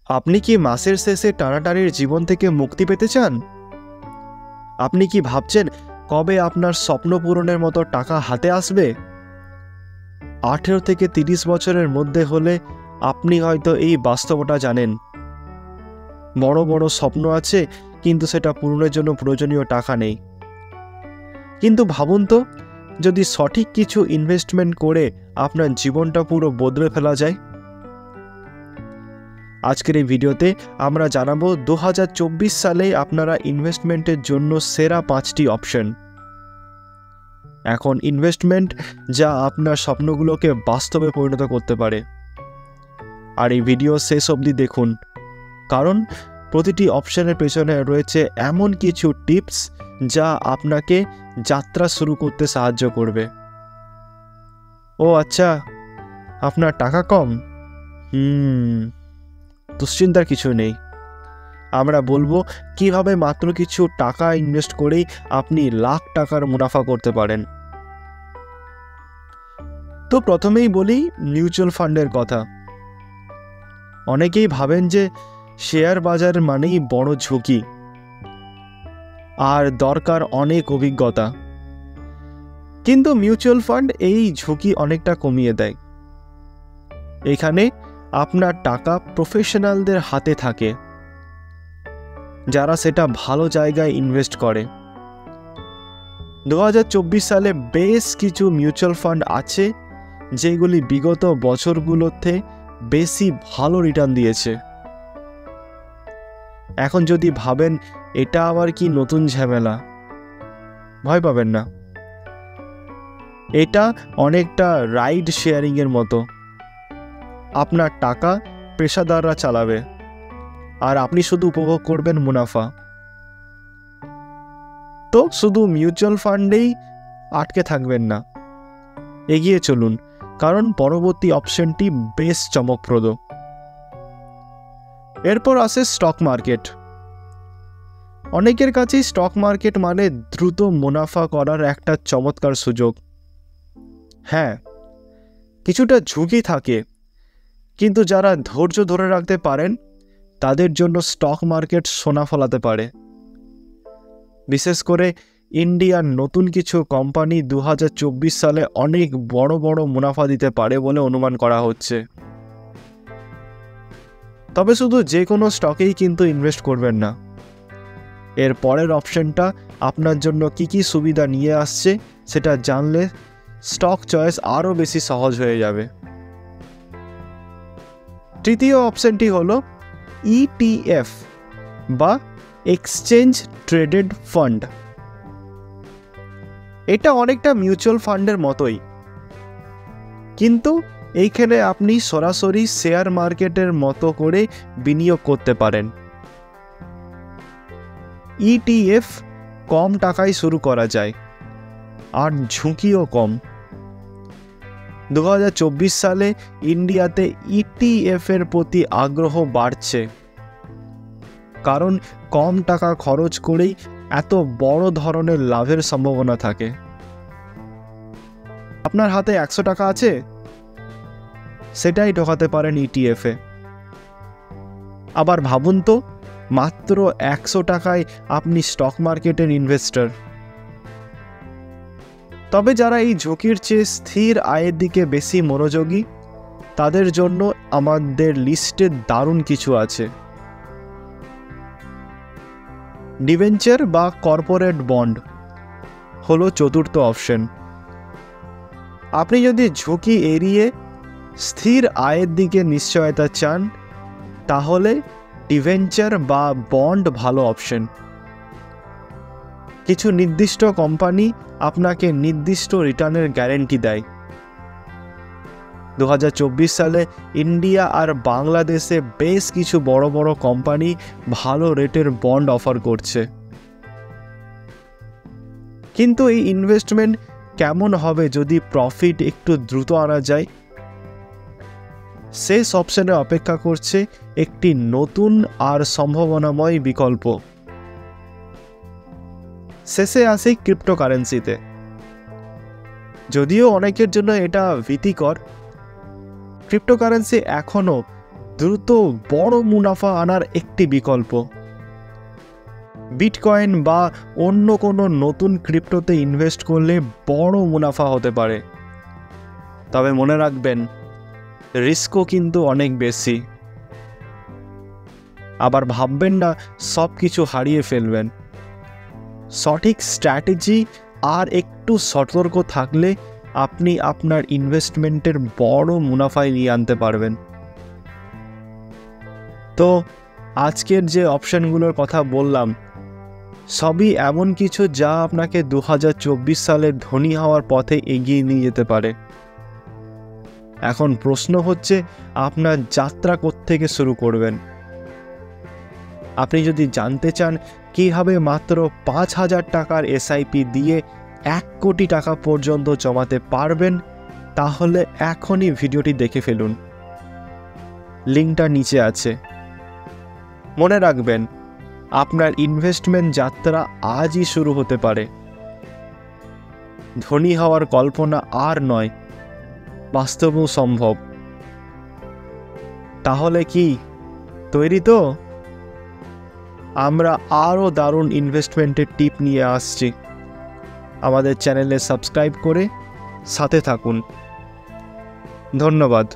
আপনি কি মাসের শেষে টানাটানির জীবন থেকে মুক্তি পেতে চান? আপনি কি ভাবছেন কবে আপনার স্বপ্ন পূরণের মতো টাকা হাতে আসবে? 18 থেকে 30 বছরের মধ্যে হলে আপনি হয়তো এই বাস্তবতা জানেন। বড় বড় স্বপ্ন আছে, কিন্তু সেটা পূরণের জন্য প্রয়োজনীয় টাকা নেই। কিন্তু ভাবুন তো, যদি সঠিক কিছু ইনভেস্টমেন্ট করে আপনার জীবনটা পুরো বদলে ফেলা যায়। আজকের এই ভিডিওতে আমরা জানাবো 2024 সালে আপনারা ইনভেস্টমেন্টের জন্য সেরা 5টি অপশন। এখন ইনভেস্টমেন্ট যা আপনার স্বপ্নগুলোকে বাস্তবে পরিণত করতে পারে। আর এই ভিডিও শেষ অবধি দেখুন, কারণ প্রতিটি অপশনের পেছনে রয়েছে এমন কিছু টিপস যা আপনাকে যাত্রা শুরু করতে সাহায্য করবে। ও আচ্ছা, আপনার টাকা কম? দুশ্চিন্তার কিছু নেই। আমরা বলবো কিভাবে মাত্র কিছু টাকা ইনভেস্ট করেই আপনি লাখ টাকার মুনাফা করতে পারেন। তো প্রথমেই বলি মিউচুয়াল ফান্ডের কথা। অনেকেই ভাবেন যে শেয়ার বাজার মানেই বড় ঝুঁকি আর দরকার অনেক অভিজ্ঞতা, কিন্তু মিউচুয়াল ফান্ড এই ঝুঁকি অনেকটা কমিয়ে দেয়। এখানে আপনার টাকা প্রফেশনালদের হাতে থাকে, যারা সেটা ভালো জায়গায় ইনভেস্ট করে। 2024 সালে বেশ কিছু মিউচুয়াল ফান্ড আছে যেগুলি বিগত বছরগুলোতে বেশি ভালো রিটার্ন দিয়েছে। এখন যদি ভাবেন এটা আবার কি নতুন ঝামেলা, ভয় পাবেন না। এটা অনেকটা রাইড শেয়ারিং এর মতো। আপনার টাকা পেশাদাররা চালাবে আর আপনি শুধু উপভোগ করবেন মুনাফা। তো শুধু মিউচুয়াল ফান্ডেই আটকে থাকবেন না, এগিয়ে চলুন, কারণ পরবর্তী অপশনটি বেশ চমকপ্রদ। এরপর আসে স্টক মার্কেট। অনেকের কাছেই স্টক মার্কেট মানে দ্রুত মুনাফা করার একটা চমৎকার সুযোগ। হ্যাঁ, কিছুটা ঝুঁকি থাকে, কিন্তু যারা ধৈর্য ধরে রাখতে পারেন তাদের জন্য স্টক মার্কেট সোনা ফলাতে পারে। বিশেষ করে ইন্ডিয়ার নতুন কিছু কোম্পানি 2024 সালে অনেক বড় বড় মুনাফা দিতে পারে বলে অনুমান করা হচ্ছে। তবে শুধু যে কোনো স্টকেই কিন্তু ইনভেস্ট করবেন না। এর পরের অপশনটা আপনার জন্য কি কি সুবিধা নিয়ে আসছে সেটা জানলে স্টক চয়েস আরও বেশি সহজ হয়ে যাবে। তৃতীয় অপশনটি হলো ETF বা এক্সচেঞ্জ ট্রেডেড ফান্ড। এটা অনেকটা মিউচুয়াল ফান্ডের মতোই, কিন্তু এইখানে আপনি সরাসরি শেয়ার মার্কেটের মতো করে বিনিয়োগ করতে পারেন। ETF কম টাকায় শুরু করা যায় আর ঝুঁকিও কম। 2024 সালে ইন্ডিয়াতে ETF এর প্রতি আগ্রহ বাড়ছে, কারণ কম টাকা খরচ করেই এত বড় ধরনের লাভের সম্ভাবনা থাকে। আপনার হাতে 100 টাকা আছে, সেটাই ঢোকাতে পারেন ETF এ। আবার ভাবুন তো, মাত্র 100 টাকায় আপনি স্টক মার্কেটের ইনভেস্টর। তবে যারা এই ঝুঁকির চেয়ে স্থির আয়ের দিকে বেশি মনোযোগী, তাদের জন্য আমাদের লিস্টে দারুণ কিছু আছে। ডিবেঞ্চার বা কর্পোরেট বন্ড হলো চতুর্থ অপশন। আপনি যদি ঝুঁকি এড়িয়ে স্থির আয়ের দিকে নিশ্চয়তা চান, তাহলে ডিবেঞ্চার বা বন্ড ভালো অপশন। কিছু নির্দিষ্ট কোম্পানি আপনাকে নির্দিষ্ট রিটার্নের গ্যারেন্টি দেয়। 2024 সালে ইন্ডিয়া আর বাংলাদেশে বেশ কিছু বড় বড় কোম্পানি ভালো রেটের বন্ড অফার করছে। কিন্তু এই ইনভেস্টমেন্ট কেমন হবে যদি প্রফিট একটু দ্রুত আনা যায়? শেষ অপশনে অপেক্ষা করছে একটি নতুন আর সম্ভাবনাময় বিকল্প। শেষে আসি ক্রিপ্টোকারেন্সিতে। যদিও অনেকের জন্য এটা ভীতিকর, ক্রিপ্টোকারেন্সি এখনও দ্রুত বড় মুনাফা আনার একটি বিকল্প। বিটকয়েন বা অন্য কোনো নতুন ক্রিপ্টোতে ইনভেস্ট করলে বড় মুনাফা হতে পারে, তবে মনে রাখবেন রিস্কও কিন্তু অনেক বেশি। আবার ভাববেন না সব কিছু হারিয়ে ফেলবেন। সঠিক স্ট্র্যাটেজি আর একটু সতর্ক থাকলে আপনি আপনার ইনভেস্টমেন্টের বড় মুনাফায় নিয়ে আনতে পারবেন। তো আজকের যে অপশনগুলোর কথা বললাম সবই এমন কিছু যা আপনাকে 2024 সালে ধনী হওয়ার পথে এগিয়ে নিয়ে যেতে পারে। এখন প্রশ্ন হচ্ছে আপনার যাত্রা কোত্থেকে শুরু করবেন। আপনি যদি জানতে চান কিভাবে মাত্র 5,000 টাকার এসআইপি দিয়ে 1 কোটি টাকা পর্যন্ত জমাতে পারবেন, তাহলে এখনই ভিডিওটি দেখে ফেলুন, লিঙ্কটা নিচে আছে। মনে রাখবেন আপনার ইনভেস্টমেন্ট যাত্রা আজই শুরু হতে পারে। ধনী হওয়ার কল্পনা আর নয়, বাস্তবেও সম্ভব। তাহলে কি তৈরি তো? আমরা আরও দারুণ ইনভেস্টমেন্টের টিপ নিয়ে আসছি। আমাদের চ্যানেলে সাবস্ক্রাইব করে সাথে থাকুন। ধন্যবাদ।